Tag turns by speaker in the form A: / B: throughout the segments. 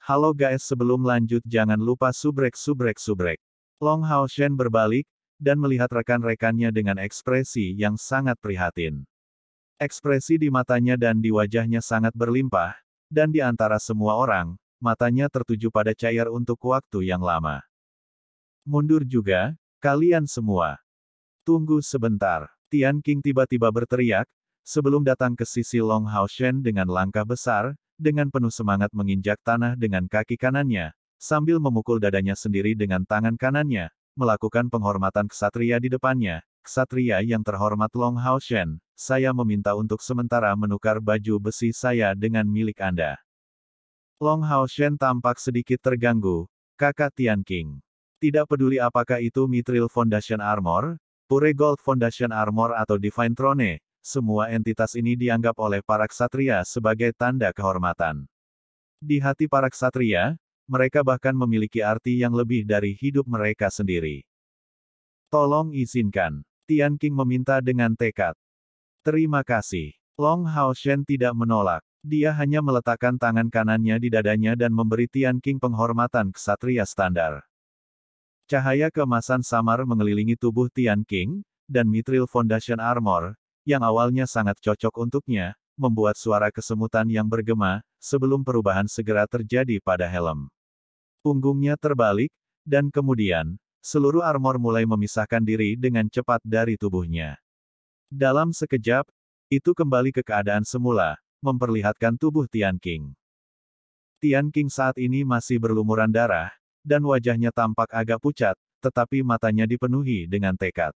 A: Halo guys, sebelum lanjut jangan lupa subrek. Long Hao Shen berbalik, dan melihat rekan-rekannya dengan ekspresi yang sangat prihatin. Ekspresi di matanya dan di wajahnya sangat berlimpah, dan di antara semua orang, matanya tertuju pada Cair untuk waktu yang lama. Mundur juga, kalian semua. Tunggu sebentar. Tian Qing tiba-tiba berteriak, sebelum datang ke sisi Long Hao Shen dengan langkah besar, dengan penuh semangat menginjak tanah dengan kaki kanannya, sambil memukul dadanya sendiri dengan tangan kanannya, melakukan penghormatan ksatria di depannya. Ksatria yang terhormat Long Hao Shen, saya meminta untuk sementara menukar baju besi saya dengan milik Anda. Long Hao Shen tampak sedikit terganggu, kakak Tian Qing. Tidak peduli apakah itu Mithril Foundation Armor, Pure Gold Foundation Armor atau Divine Throne, semua entitas ini dianggap oleh para ksatria sebagai tanda kehormatan. Di hati para ksatria, mereka bahkan memiliki arti yang lebih dari hidup mereka sendiri. Tolong izinkan. Tian Qing meminta dengan tekad. Terima kasih. Long Hao Shen tidak menolak. Dia hanya meletakkan tangan kanannya di dadanya dan memberi Tian Qing penghormatan ksatria standar. Cahaya keemasan samar mengelilingi tubuh Tian Qing, dan Mithril Foundation Armor, yang awalnya sangat cocok untuknya, membuat suara kesemutan yang bergema, sebelum perubahan segera terjadi pada helm. Punggungnya terbalik, dan kemudian, seluruh armor mulai memisahkan diri dengan cepat dari tubuhnya. Dalam sekejap, itu kembali ke keadaan semula, memperlihatkan tubuh Tian Qing. Tian Qing saat ini masih berlumuran darah, dan wajahnya tampak agak pucat, tetapi matanya dipenuhi dengan tekad.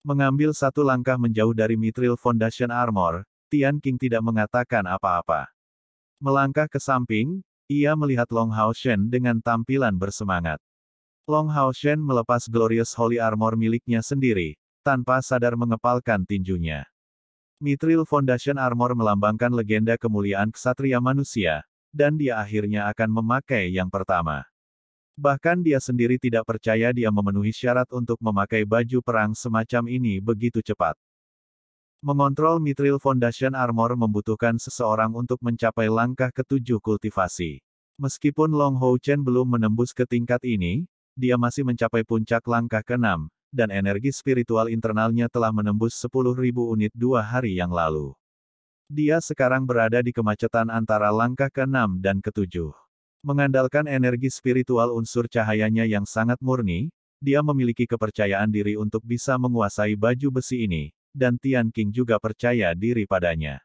A: Mengambil satu langkah menjauh dari Mithril Foundation Armor, Tian Qing tidak mengatakan apa-apa. Melangkah ke samping, ia melihat Long Hao Shen dengan tampilan bersemangat. Long Hao Shen melepas Glorious Holy Armor miliknya sendiri, tanpa sadar mengepalkan tinjunya. Mithril Foundation Armor melambangkan legenda kemuliaan ksatria manusia, dan dia akhirnya akan memakai yang pertama. Bahkan dia sendiri tidak percaya dia memenuhi syarat untuk memakai baju perang semacam ini begitu cepat. Mengontrol Mithril Foundation Armor membutuhkan seseorang untuk mencapai langkah ke-7 kultivasi. Meskipun Long Hao Shen belum menembus ke tingkat ini, dia masih mencapai puncak langkah ke-6, dan energi spiritual internalnya telah menembus 10.000 unit 2 hari yang lalu. Dia sekarang berada di kemacetan antara langkah ke-6 dan ke-7. Mengandalkan energi spiritual unsur cahayanya yang sangat murni, dia memiliki kepercayaan diri untuk bisa menguasai baju besi ini, dan Tian Qing juga percaya diri padanya.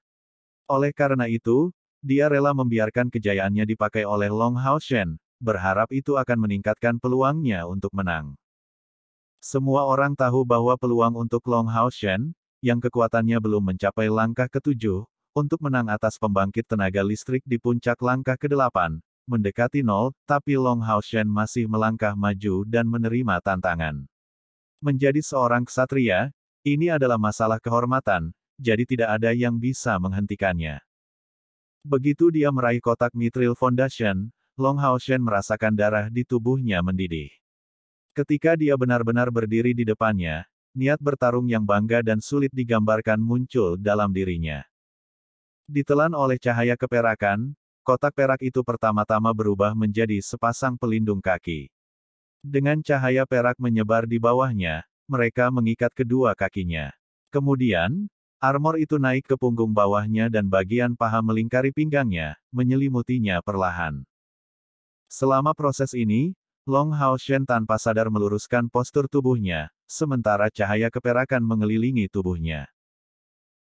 A: Oleh karena itu, dia rela membiarkan kejayaannya dipakai oleh Long Hao Shen, berharap itu akan meningkatkan peluangnya untuk menang. Semua orang tahu bahwa peluang untuk Long Hao Shen, yang kekuatannya belum mencapai langkah ke-7, untuk menang atas pembangkit tenaga listrik di puncak langkah ke-8, mendekati 0, tapi Long Hao Shen masih melangkah maju dan menerima tantangan. Menjadi seorang ksatria, ini adalah masalah kehormatan, jadi tidak ada yang bisa menghentikannya. Begitu dia meraih kotak Mithril Foundation, Long Hao Shen merasakan darah di tubuhnya mendidih. Ketika dia benar-benar berdiri di depannya, niat bertarung yang bangga dan sulit digambarkan muncul dalam dirinya. Ditelan oleh cahaya keperakan, kotak perak itu pertama-tama berubah menjadi sepasang pelindung kaki. Dengan cahaya perak menyebar di bawahnya, mereka mengikat kedua kakinya. Kemudian, armor itu naik ke punggung bawahnya dan bagian paha melingkari pinggangnya, menyelimutinya perlahan. Selama proses ini, Long Hao Shen tanpa sadar meluruskan postur tubuhnya, sementara cahaya keperakan mengelilingi tubuhnya.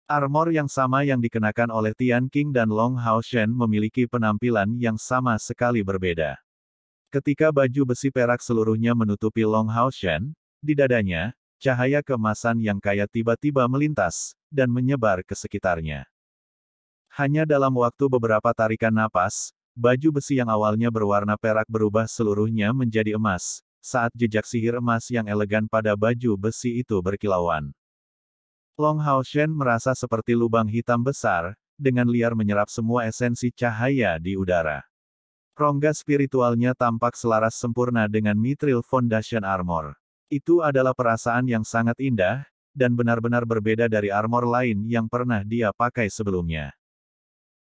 A: Armor yang sama yang dikenakan oleh Tian Qing dan Long Hao Shen memiliki penampilan yang sama sekali berbeda. Ketika baju besi perak seluruhnya menutupi Long Hao Shen, di dadanya, cahaya keemasan yang kaya tiba-tiba melintas, dan menyebar ke sekitarnya. Hanya dalam waktu beberapa tarikan napas, baju besi yang awalnya berwarna perak berubah seluruhnya menjadi emas, saat jejak sihir emas yang elegan pada baju besi itu berkilauan. Long Hao Shen merasa seperti lubang hitam besar, dengan liar menyerap semua esensi cahaya di udara. Rongga spiritualnya tampak selaras sempurna dengan Mithril Foundation Armor. Itu adalah perasaan yang sangat indah, dan benar-benar berbeda dari armor lain yang pernah dia pakai sebelumnya.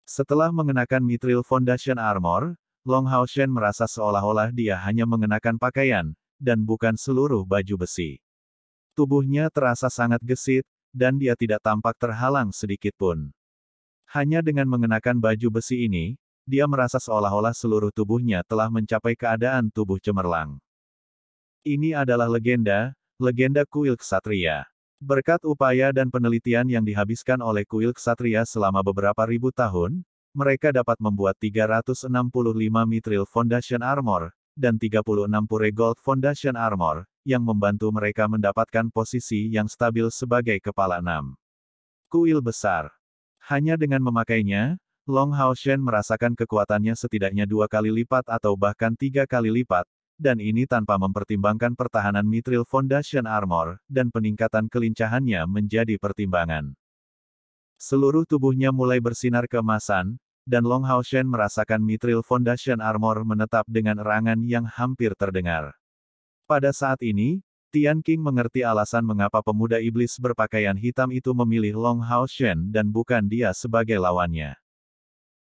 A: Setelah mengenakan Mithril Foundation Armor, Long Hao Shen merasa seolah-olah dia hanya mengenakan pakaian, dan bukan seluruh baju besi. Tubuhnya terasa sangat gesit, dan dia tidak tampak terhalang sedikit pun. Hanya dengan mengenakan baju besi ini, dia merasa seolah-olah seluruh tubuhnya telah mencapai keadaan tubuh cemerlang. Ini adalah legenda kuil ksatria. Berkat upaya dan penelitian yang dihabiskan oleh kuil ksatria selama beberapa ribu tahun, mereka dapat membuat 365 Mithril Foundation Armor, dan 36 Pure Gold Foundation Armor, yang membantu mereka mendapatkan posisi yang stabil sebagai kepala 6 kuil besar. Hanya dengan memakainya, Long Hao Shen merasakan kekuatannya setidaknya 2 kali lipat atau bahkan 3 kali lipat, dan ini tanpa mempertimbangkan pertahanan Mithril Foundation Armor, dan peningkatan kelincahannya menjadi pertimbangan. Seluruh tubuhnya mulai bersinar keemasan, dan Long Hao Shen merasakan Mithril Foundation Armor menetap dengan erangan yang hampir terdengar. Pada saat ini, Tian Qing mengerti alasan mengapa pemuda iblis berpakaian hitam itu memilih Long Hao Shen dan bukan dia sebagai lawannya.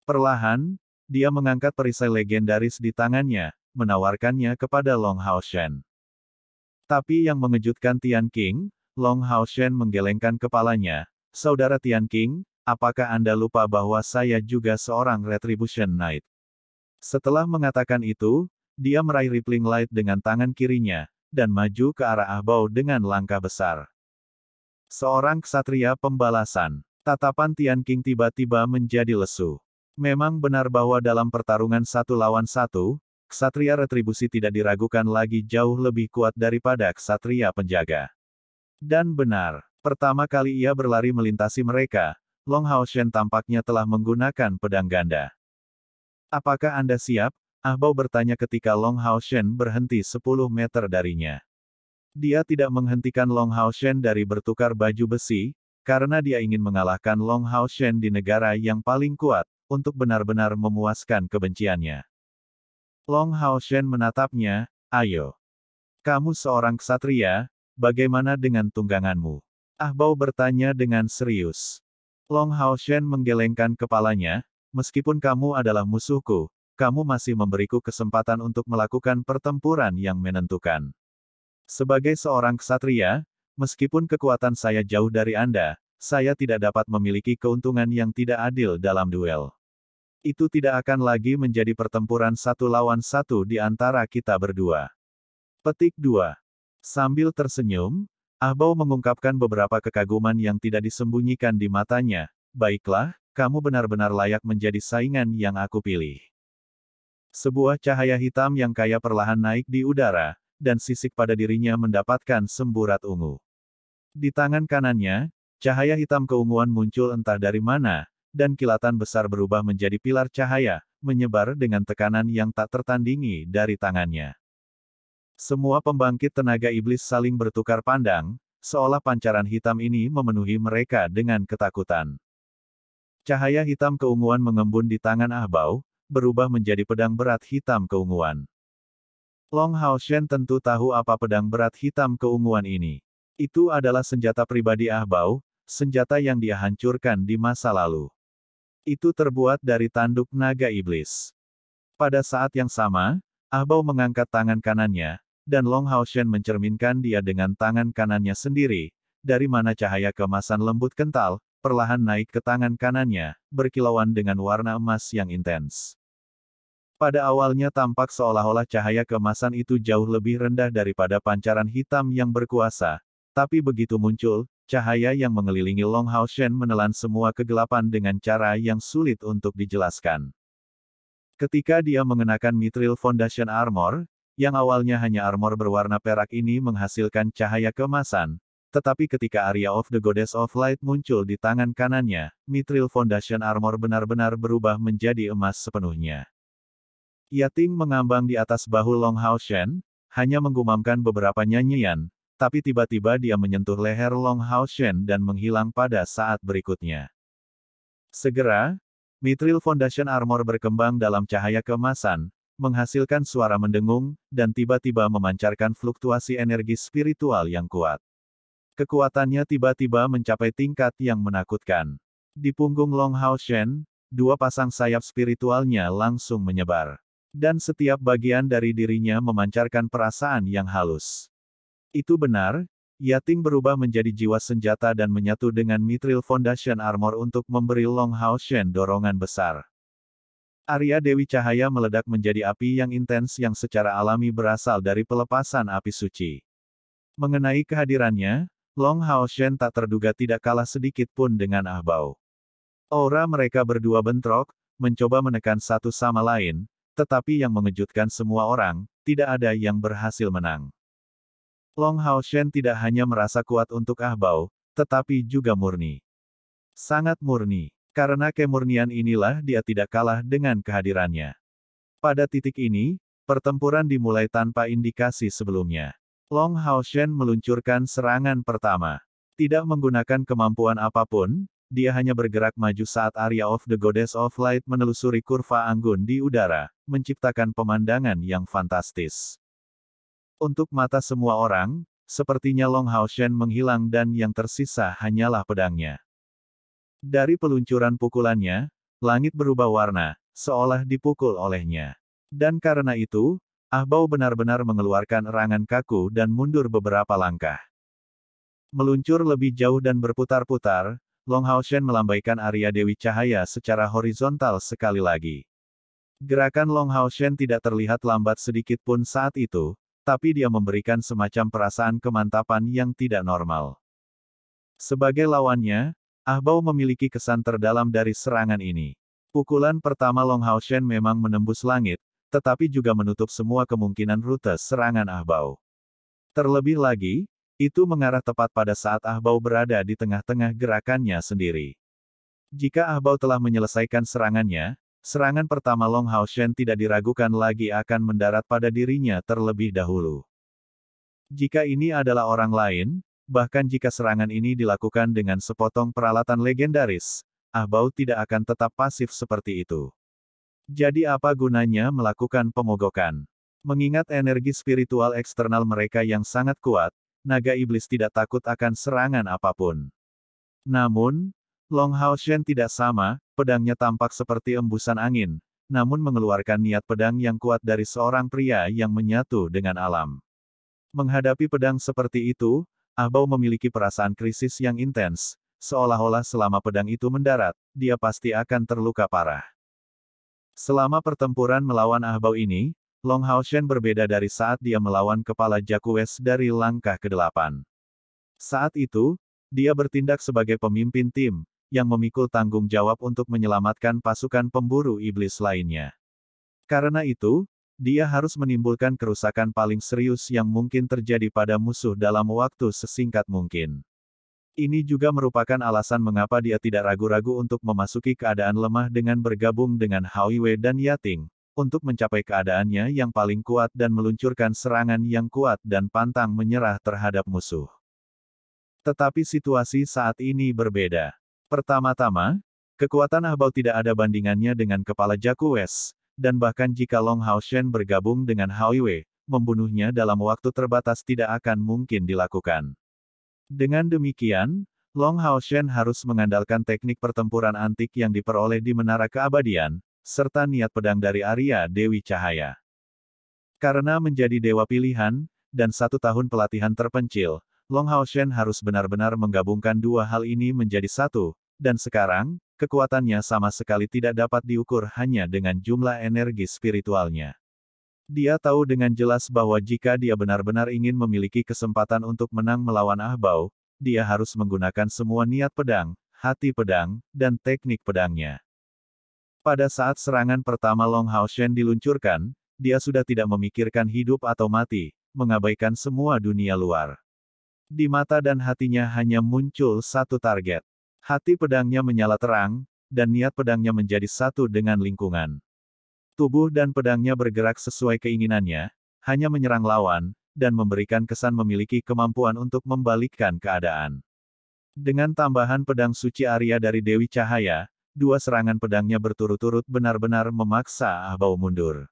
A: Perlahan, dia mengangkat perisai legendaris di tangannya, menawarkannya kepada Long Hao Shen. Tapi yang mengejutkan Tian Qing, Long Hao Shen menggelengkan kepalanya. Saudara Tian Qing, apakah Anda lupa bahwa saya juga seorang Retribution Knight? Setelah mengatakan itu, dia meraih Rippling Light dengan tangan kirinya, dan maju ke arah Ah Bao dengan langkah besar. Seorang ksatria pembalasan. Tatapan Tian Qing tiba-tiba menjadi lesu. Memang benar bahwa dalam pertarungan 1 lawan 1, ksatria retribusi tidak diragukan lagi jauh lebih kuat daripada ksatria penjaga. Dan benar, pertama kali ia berlari melintasi mereka, Long Hao Shen tampaknya telah menggunakan pedang ganda. Apakah Anda siap? Ah Bao bertanya ketika Long Hao Shen berhenti 10 meter darinya. Dia tidak menghentikan Long Hao Shen dari bertukar baju besi, karena dia ingin mengalahkan Long Hao Shen di negara yang paling kuat, untuk benar-benar memuaskan kebenciannya. Long Hao Shen menatapnya, ayo. Kamu seorang ksatria, bagaimana dengan tungganganmu? Ah Bao bertanya dengan serius. Long Hao Shen menggelengkan kepalanya, meskipun kamu adalah musuhku, kamu masih memberiku kesempatan untuk melakukan pertempuran yang menentukan. Sebagai seorang ksatria, meskipun kekuatan saya jauh dari Anda, saya tidak dapat memiliki keuntungan yang tidak adil dalam duel. Itu tidak akan lagi menjadi pertempuran 1 lawan 1 di antara kita berdua. Petik 2. Sambil tersenyum, Ah Bao mengungkapkan beberapa kekaguman yang tidak disembunyikan di matanya. Baiklah, kamu benar-benar layak menjadi saingan yang aku pilih. Sebuah cahaya hitam yang kaya perlahan naik di udara, dan sisik pada dirinya mendapatkan semburat ungu. Di tangan kanannya, cahaya hitam keunguan muncul entah dari mana, dan kilatan besar berubah menjadi pilar cahaya, menyebar dengan tekanan yang tak tertandingi dari tangannya. Semua pembangkit tenaga iblis saling bertukar pandang, seolah pancaran hitam ini memenuhi mereka dengan ketakutan. Cahaya hitam keunguan mengembun di tangan Ah Bao, berubah menjadi pedang berat hitam keunguan. Long Hao Shen tentu tahu apa pedang berat hitam keunguan ini. Itu adalah senjata pribadi Ah Bao, senjata yang dia hancurkan di masa lalu. Itu terbuat dari tanduk naga iblis. Pada saat yang sama, Ah Bao mengangkat tangan kanannya, dan Long Hao Shen mencerminkan dia dengan tangan kanannya sendiri, dari mana cahaya keemasan lembut kental, perlahan naik ke tangan kanannya, berkilauan dengan warna emas yang intens. Pada awalnya tampak seolah-olah cahaya keemasan itu jauh lebih rendah daripada pancaran hitam yang berkuasa, tapi begitu muncul, cahaya yang mengelilingi Long Hao Shen menelan semua kegelapan dengan cara yang sulit untuk dijelaskan. Ketika dia mengenakan Mithril Foundation Armor, yang awalnya hanya armor berwarna perak ini menghasilkan cahaya keemasan, tetapi ketika Area of the Goddess of Light muncul di tangan kanannya, Mithril Foundation Armor benar-benar berubah menjadi emas sepenuhnya. Yating mengambang di atas bahu Long Hao Shen, hanya menggumamkan beberapa nyanyian, tapi tiba-tiba dia menyentuh leher Long Hao Shen dan menghilang pada saat berikutnya. Segera, Mithril Foundation Armor berkembang dalam cahaya keemasan, menghasilkan suara mendengung, dan tiba-tiba memancarkan fluktuasi energi spiritual yang kuat. Kekuatannya tiba-tiba mencapai tingkat yang menakutkan. Di punggung Long Hao Shen, 2 pasang sayap spiritualnya langsung menyebar. Dan setiap bagian dari dirinya memancarkan perasaan yang halus. Itu benar, Yating berubah menjadi jiwa senjata dan menyatu dengan Mithril Foundation Armor untuk memberi Long Hao Shen dorongan besar. Arya Dewi Cahaya meledak menjadi api yang intens yang secara alami berasal dari pelepasan api suci. Mengenai kehadirannya, Long Hao Shen tak terduga tidak kalah sedikit pun dengan Ah Bao. Aura mereka berdua bentrok, mencoba menekan satu sama lain, tetapi yang mengejutkan semua orang, tidak ada yang berhasil menang. Long Hao Shen tidak hanya merasa kuat untuk Ah Bao, tetapi juga murni. Sangat murni. Karena kemurnian inilah dia tidak kalah dengan kehadirannya. Pada titik ini, pertempuran dimulai tanpa indikasi sebelumnya. Long Hao Shen meluncurkan serangan pertama. Tidak menggunakan kemampuan apapun, dia hanya bergerak maju saat Arya of the Goddess of Light menelusuri kurva anggun di udara, menciptakan pemandangan yang fantastis. Untuk mata semua orang, sepertinya Long Hao Shen menghilang dan yang tersisa hanyalah pedangnya. Dari peluncuran pukulannya, langit berubah warna, seolah dipukul olehnya. Dan karena itu, Ah Bao benar-benar mengeluarkan erangan kaku dan mundur beberapa langkah. Meluncur lebih jauh dan berputar-putar, Long Hao Shen melambaikan Arya Dewi Cahaya secara horizontal sekali lagi. Gerakan Long Hao Shen tidak terlihat lambat sedikit pun saat itu, tapi dia memberikan semacam perasaan kemantapan yang tidak normal. Sebagai lawannya, Ah Bao memiliki kesan terdalam dari serangan ini. Pukulan pertama Long Hao Shen memang menembus langit, tetapi juga menutup semua kemungkinan rute serangan Ah Bao. Terlebih lagi, itu mengarah tepat pada saat Ah Bao berada di tengah-tengah gerakannya sendiri. Jika Ah Bao telah menyelesaikan serangannya, serangan pertama Long Hao Shen tidak diragukan lagi akan mendarat pada dirinya terlebih dahulu. Jika ini adalah orang lain, bahkan jika serangan ini dilakukan dengan sepotong peralatan legendaris, Ah Bao tidak akan tetap pasif seperti itu. Jadi apa gunanya melakukan pemogokan? Mengingat energi spiritual eksternal mereka yang sangat kuat, naga iblis tidak takut akan serangan apapun. Namun, Long Hao Shen tidak sama, pedangnya tampak seperti embusan angin, namun mengeluarkan niat pedang yang kuat dari seorang pria yang menyatu dengan alam. Menghadapi pedang seperti itu, Ah Bao memiliki perasaan krisis yang intens, seolah-olah selama pedang itu mendarat, dia pasti akan terluka parah. Selama pertempuran melawan Ah Bao ini, Long Hao Shen berbeda dari saat dia melawan kepala Jakues dari langkah ke-8. Saat itu, dia bertindak sebagai pemimpin tim, yang memikul tanggung jawab untuk menyelamatkan pasukan pemburu iblis lainnya. Karena itu, dia harus menimbulkan kerusakan paling serius yang mungkin terjadi pada musuh dalam waktu sesingkat mungkin. Ini juga merupakan alasan mengapa dia tidak ragu-ragu untuk memasuki keadaan lemah dengan bergabung dengan Hao Yue dan Yating, untuk mencapai keadaannya yang paling kuat dan meluncurkan serangan yang kuat dan pantang menyerah terhadap musuh. Tetapi situasi saat ini berbeda. Pertama-tama, kekuatan Ah Bao tidak ada bandingannya dengan kepala Jakues, dan bahkan jika Long Hao Shen bergabung dengan Hao Yue, membunuhnya dalam waktu terbatas tidak akan mungkin dilakukan. Dengan demikian, Long Hao Shen harus mengandalkan teknik pertempuran antik yang diperoleh di Menara Keabadian, serta niat pedang dari Arya Dewi Cahaya. Karena menjadi dewa pilihan, dan 1 tahun pelatihan terpencil, Long Hao Shen harus benar-benar menggabungkan dua hal ini menjadi satu, dan sekarang, kekuatannya sama sekali tidak dapat diukur hanya dengan jumlah energi spiritualnya. Dia tahu dengan jelas bahwa jika dia benar-benar ingin memiliki kesempatan untuk menang melawan Ah Bao, dia harus menggunakan semua niat pedang, hati pedang, dan teknik pedangnya. Pada saat serangan pertama Long Hao Shen diluncurkan, dia sudah tidak memikirkan hidup atau mati, mengabaikan semua dunia luar. Di mata dan hatinya hanya muncul satu target. Hati pedangnya menyala terang, dan niat pedangnya menjadi satu dengan lingkungan. Tubuh dan pedangnya bergerak sesuai keinginannya, hanya menyerang lawan, dan memberikan kesan memiliki kemampuan untuk membalikkan keadaan. Dengan tambahan pedang suci Arya dari Dewi Cahaya, dua serangan pedangnya berturut-turut benar-benar memaksa Ah Bao mundur.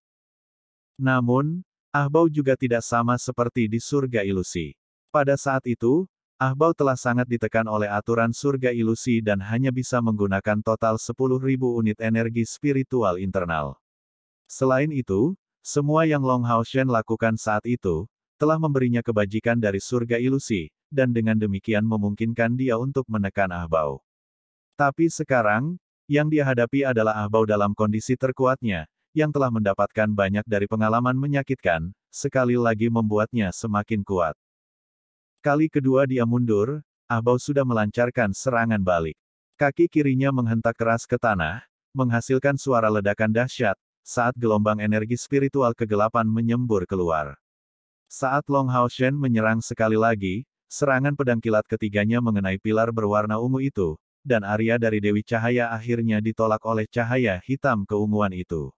A: Namun, Ah Bao juga tidak sama seperti di surga ilusi. Pada saat itu, Ah Bao telah sangat ditekan oleh aturan surga ilusi dan hanya bisa menggunakan total 10.000 unit energi spiritual internal. Selain itu, semua yang Long Hao Shen lakukan saat itu, telah memberinya kebajikan dari surga ilusi, dan dengan demikian memungkinkan dia untuk menekan Ah Bao. Tapi sekarang, yang dia hadapi adalah Ah Bao dalam kondisi terkuatnya, yang telah mendapatkan banyak dari pengalaman menyakitkan, sekali lagi membuatnya semakin kuat. Kali kedua dia mundur, Ah Bao sudah melancarkan serangan balik. Kaki kirinya menghentak keras ke tanah, menghasilkan suara ledakan dahsyat, saat gelombang energi spiritual kegelapan menyembur keluar. Saat Long Hao Shen menyerang sekali lagi, serangan pedang kilat ketiganya mengenai pilar berwarna ungu itu, dan Arya dari Dewi Cahaya akhirnya ditolak oleh cahaya hitam keunguan itu.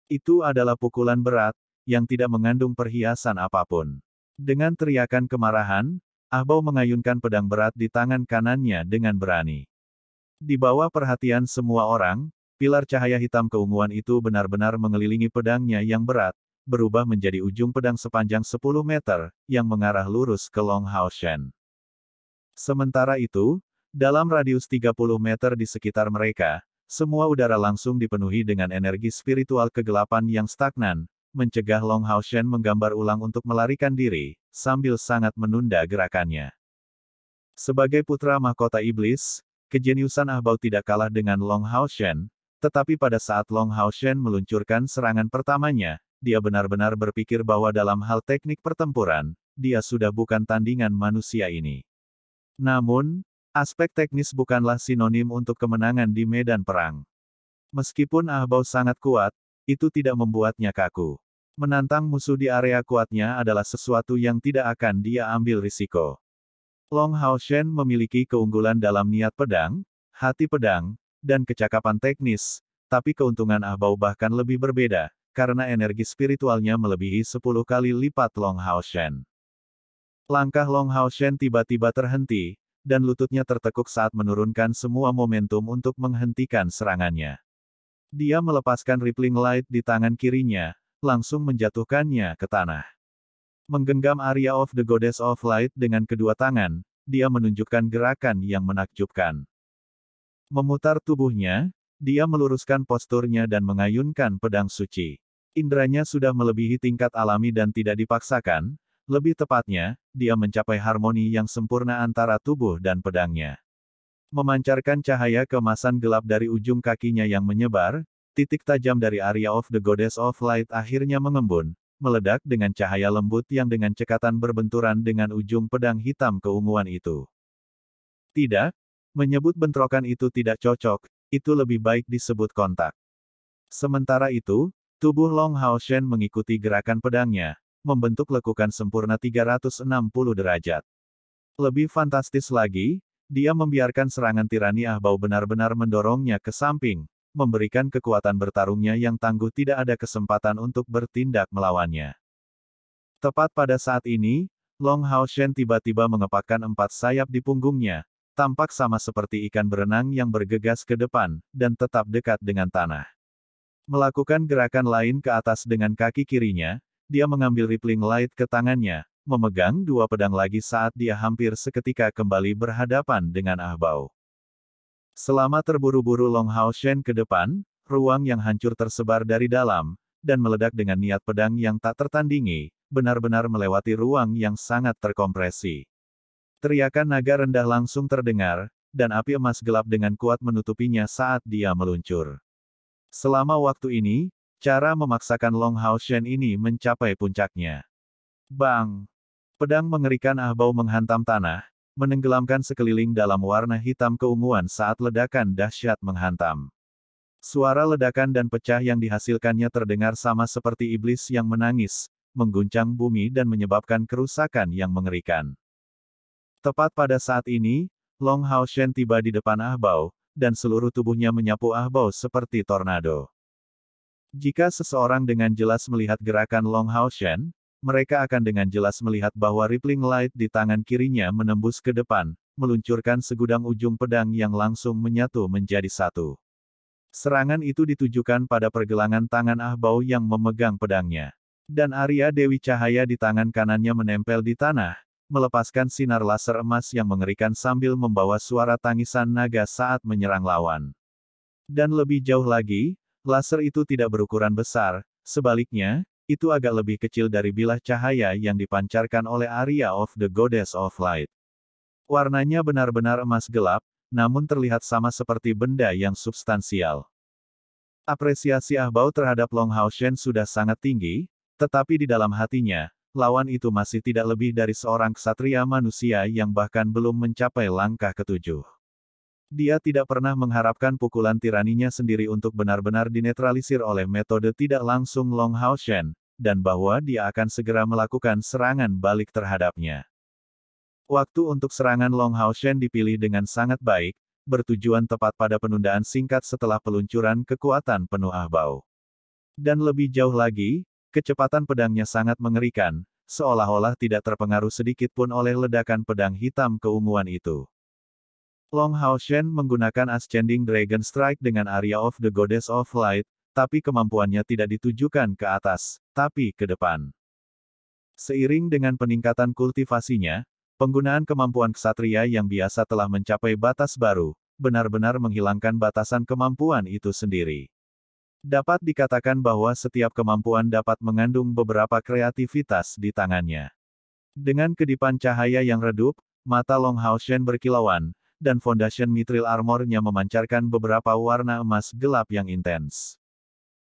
A: Itu adalah pukulan berat, yang tidak mengandung perhiasan apapun. Dengan teriakan kemarahan, Ah Bao mengayunkan pedang berat di tangan kanannya dengan berani. Di bawah perhatian semua orang, pilar cahaya hitam keunguan itu benar-benar mengelilingi pedangnya yang berat, berubah menjadi ujung pedang sepanjang 10 meter, yang mengarah lurus ke Long Hao Shen. Sementara itu, dalam radius 30 meter di sekitar mereka, semua udara langsung dipenuhi dengan energi spiritual kegelapan yang stagnan, mencegah Long Hao Shen menggambar ulang untuk melarikan diri, sambil sangat menunda gerakannya. Sebagai putra mahkota iblis, kejeniusan Ah Bao tidak kalah dengan Long Hao Shen, tetapi pada saat Long Hao Shen meluncurkan serangan pertamanya, dia benar-benar berpikir bahwa dalam hal teknik pertempuran, dia sudah bukan tandingan manusia ini. Namun, aspek teknis bukanlah sinonim untuk kemenangan di medan perang. Meskipun Ah Bao sangat kuat, itu tidak membuatnya kaku. Menantang musuh di area kuatnya adalah sesuatu yang tidak akan dia ambil risiko. Long Hao Shen memiliki keunggulan dalam niat pedang, hati pedang, dan kecakapan teknis, tapi keuntungan Ah Bao bahkan lebih berbeda, karena energi spiritualnya melebihi 10 kali lipat Long Hao Shen. Langkah Long Hao Shen tiba-tiba terhenti, dan lututnya tertekuk saat menurunkan semua momentum untuk menghentikan serangannya. Dia melepaskan Rippling Light di tangan kirinya, langsung menjatuhkannya ke tanah. Menggenggam Arya of the Goddess of Light dengan kedua tangan, dia menunjukkan gerakan yang menakjubkan. Memutar tubuhnya, dia meluruskan posturnya dan mengayunkan pedang suci. Indranya sudah melebihi tingkat alami dan tidak dipaksakan, lebih tepatnya, dia mencapai harmoni yang sempurna antara tubuh dan pedangnya. Memancarkan cahaya keemasan gelap dari ujung kakinya yang menyebar, titik tajam dari Arya of the Goddess of Light akhirnya mengembun, meledak dengan cahaya lembut yang dengan cekatan berbenturan dengan ujung pedang hitam keunguan itu. Tidak, menyebut bentrokan itu tidak cocok, itu lebih baik disebut kontak. Sementara itu, tubuh Long Hao Shen mengikuti gerakan pedangnya, membentuk lekukan sempurna 360 derajat. Lebih fantastis lagi, dia membiarkan serangan tirani Ah Bao benar-benar mendorongnya ke samping, memberikan kekuatan bertarungnya yang tangguh tidak ada kesempatan untuk bertindak melawannya. Tepat pada saat ini, Long Hao Shen tiba-tiba mengepakkan 4 sayap di punggungnya, tampak sama seperti ikan berenang yang bergegas ke depan, dan tetap dekat dengan tanah. Melakukan gerakan lain ke atas dengan kaki kirinya, dia mengambil Rippling Light ke tangannya, memegang 2 pedang lagi saat dia hampir seketika kembali berhadapan dengan Ah Bao. Selama terburu-buru Long Hao Shen ke depan, ruang yang hancur tersebar dari dalam, dan meledak dengan niat pedang yang tak tertandingi, benar-benar melewati ruang yang sangat terkompresi. Teriakan naga rendah langsung terdengar, dan api emas gelap dengan kuat menutupinya saat dia meluncur. Selama waktu ini, cara memaksakan Long Hao Shen ini mencapai puncaknya. Bang! Pedang mengerikan Ah Bao menghantam tanah, menenggelamkan sekeliling dalam warna hitam keunguan saat ledakan dahsyat menghantam. Suara ledakan dan pecah yang dihasilkannya terdengar sama seperti iblis yang menangis, mengguncang bumi dan menyebabkan kerusakan yang mengerikan. Tepat pada saat ini, Long Hao Shen tiba di depan Ah Bao, dan seluruh tubuhnya menyapu Ah Bao seperti tornado. Jika seseorang dengan jelas melihat gerakan Long Hao Shen, mereka akan dengan jelas melihat bahwa Rippling Light di tangan kirinya menembus ke depan, meluncurkan segudang ujung pedang yang langsung menyatu menjadi satu. Serangan itu ditujukan pada pergelangan tangan Ah Bao yang memegang pedangnya. Dan Arya Dewi Cahaya di tangan kanannya menempel di tanah, melepaskan sinar laser emas yang mengerikan sambil membawa suara tangisan naga saat menyerang lawan. Dan lebih jauh lagi, laser itu tidak berukuran besar, sebaliknya, itu agak lebih kecil dari bilah cahaya yang dipancarkan oleh Arya of the Goddess of Light. Warnanya benar-benar emas gelap, namun terlihat sama seperti benda yang substansial. Apresiasi Ah Bao terhadap Long Hao Shen sudah sangat tinggi, tetapi di dalam hatinya, lawan itu masih tidak lebih dari seorang ksatria manusia yang bahkan belum mencapai langkah ketujuh. Dia tidak pernah mengharapkan pukulan tiraninya sendiri untuk benar-benar dinetralisir oleh metode tidak langsung Long Hao Shen, dan bahwa dia akan segera melakukan serangan balik terhadapnya. Waktu untuk serangan Long Hao Shen dipilih dengan sangat baik, bertujuan tepat pada penundaan singkat setelah peluncuran kekuatan penuh Ah Bao. Dan lebih jauh lagi, kecepatan pedangnya sangat mengerikan, seolah-olah tidak terpengaruh sedikit pun oleh ledakan pedang hitam keunguan itu. Long Hao Shen menggunakan Ascending Dragon Strike dengan Arya of the Goddess of Light, tapi kemampuannya tidak ditujukan ke atas, tapi ke depan. Seiring dengan peningkatan kultivasinya, penggunaan kemampuan ksatria yang biasa telah mencapai batas baru, benar-benar menghilangkan batasan kemampuan itu sendiri. Dapat dikatakan bahwa setiap kemampuan dapat mengandung beberapa kreativitas di tangannya. Dengan kedipan cahaya yang redup, mata Long Hao Shen berkilauan, dan Foundation Mithril Armor-nya memancarkan beberapa warna emas gelap yang intens.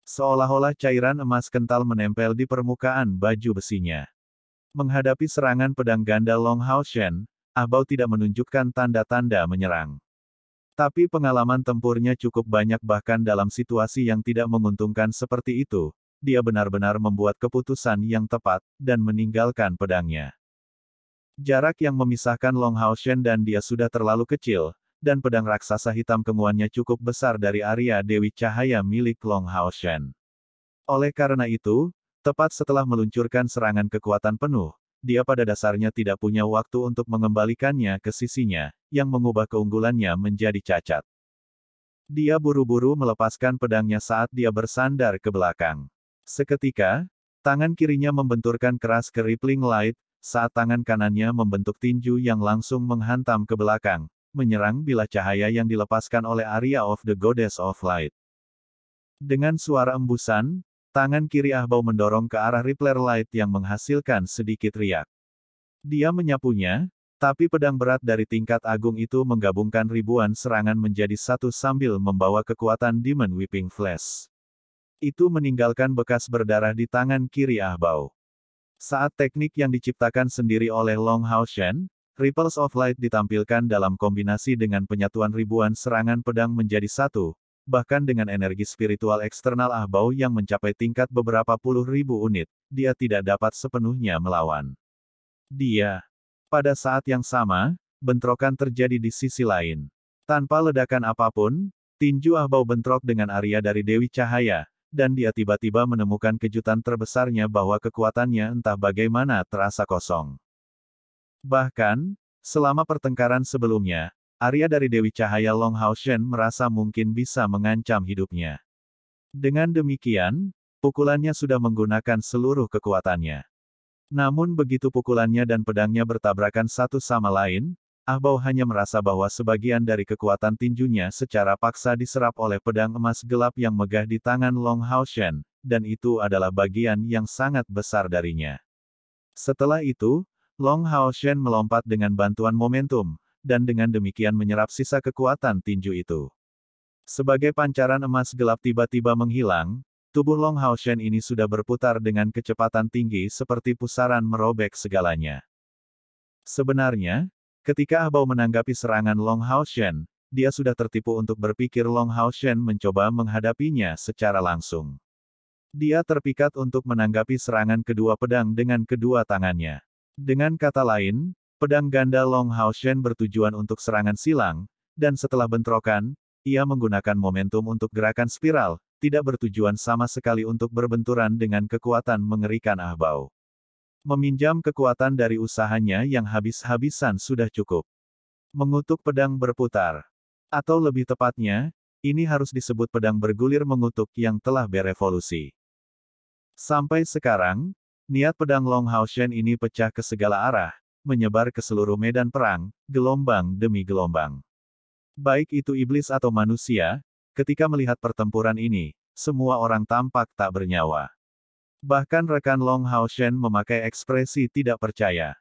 A: Seolah-olah cairan emas kental menempel di permukaan baju besinya. Menghadapi serangan pedang ganda Long Hao Shen, Ah Bao tidak menunjukkan tanda-tanda menyerang. Tapi pengalaman tempurnya cukup banyak bahkan dalam situasi yang tidak menguntungkan seperti itu, dia benar-benar membuat keputusan yang tepat, dan meninggalkan pedangnya. Jarak yang memisahkan Long Hao Shen dan dia sudah terlalu kecil, dan pedang raksasa hitam keunguannya cukup besar dari Arya Dewi Cahaya milik Long Hao Shen. Oleh karena itu, tepat setelah meluncurkan serangan kekuatan penuh, dia pada dasarnya tidak punya waktu untuk mengembalikannya ke sisinya, yang mengubah keunggulannya menjadi cacat. Dia buru-buru melepaskan pedangnya saat dia bersandar ke belakang. Seketika, tangan kirinya membenturkan keras ke Rippling Light, saat tangan kanannya membentuk tinju yang langsung menghantam ke belakang, menyerang bilah cahaya yang dilepaskan oleh Arya of the Goddess of Light. Dengan suara embusan, tangan kiri Ah Bao mendorong ke arah Rippler Light yang menghasilkan sedikit riak. Dia menyapunya, tapi pedang berat dari tingkat agung itu menggabungkan ribuan serangan menjadi satu sambil membawa kekuatan Demon Whipping Flash. Itu meninggalkan bekas berdarah di tangan kiri Ah Bao. Saat teknik yang diciptakan sendiri oleh Long Hao Shen, Ripples of Light ditampilkan dalam kombinasi dengan penyatuan ribuan serangan pedang menjadi satu, bahkan dengan energi spiritual eksternal Ah Bao yang mencapai tingkat beberapa puluh ribu unit, dia tidak dapat sepenuhnya melawan. Pada saat yang sama, bentrokan terjadi di sisi lain. Tanpa ledakan apapun, tinju Ah Bao bentrok dengan Arya dari Dewi Cahaya, dan dia tiba-tiba menemukan kejutan terbesarnya bahwa kekuatannya entah bagaimana terasa kosong. Bahkan, selama pertengkaran sebelumnya, Arya dari Dewi Cahaya Long Hao Shen merasa mungkin bisa mengancam hidupnya. Dengan demikian, pukulannya sudah menggunakan seluruh kekuatannya. Namun begitu pukulannya dan pedangnya bertabrakan satu sama lain, Ah Bao hanya merasa bahwa sebagian dari kekuatan tinjunya secara paksa diserap oleh pedang emas gelap yang megah di tangan Long Hao Shen, dan itu adalah bagian yang sangat besar darinya. Setelah itu, Long Hao Shen melompat dengan bantuan momentum, dan dengan demikian menyerap sisa kekuatan tinju itu. Sebagai pancaran emas gelap tiba-tiba menghilang, tubuh Long Hao Shen ini sudah berputar dengan kecepatan tinggi seperti pusaran merobek segalanya. Sebenarnya, ketika Ah Bao menanggapi serangan Long Hao Shen, dia sudah tertipu untuk berpikir Long Hao Shen mencoba menghadapinya secara langsung. Dia terpikat untuk menanggapi serangan kedua pedang dengan kedua tangannya. Dengan kata lain, pedang ganda Long Hao Shen bertujuan untuk serangan silang, dan setelah bentrokan, ia menggunakan momentum untuk gerakan spiral, tidak bertujuan sama sekali untuk berbenturan dengan kekuatan mengerikan Ah Bao. Meminjam kekuatan dari usahanya yang habis-habisan sudah cukup. Mengutuk pedang berputar. Atau lebih tepatnya, ini harus disebut pedang bergulir mengutuk yang telah berevolusi. Sampai sekarang, niat pedang Long Hao Shen ini pecah ke segala arah, menyebar ke seluruh medan perang, gelombang demi gelombang. Baik itu iblis atau manusia, ketika melihat pertempuran ini, semua orang tampak tak bernyawa. Bahkan rekan Long Hao Shen memakai ekspresi tidak percaya.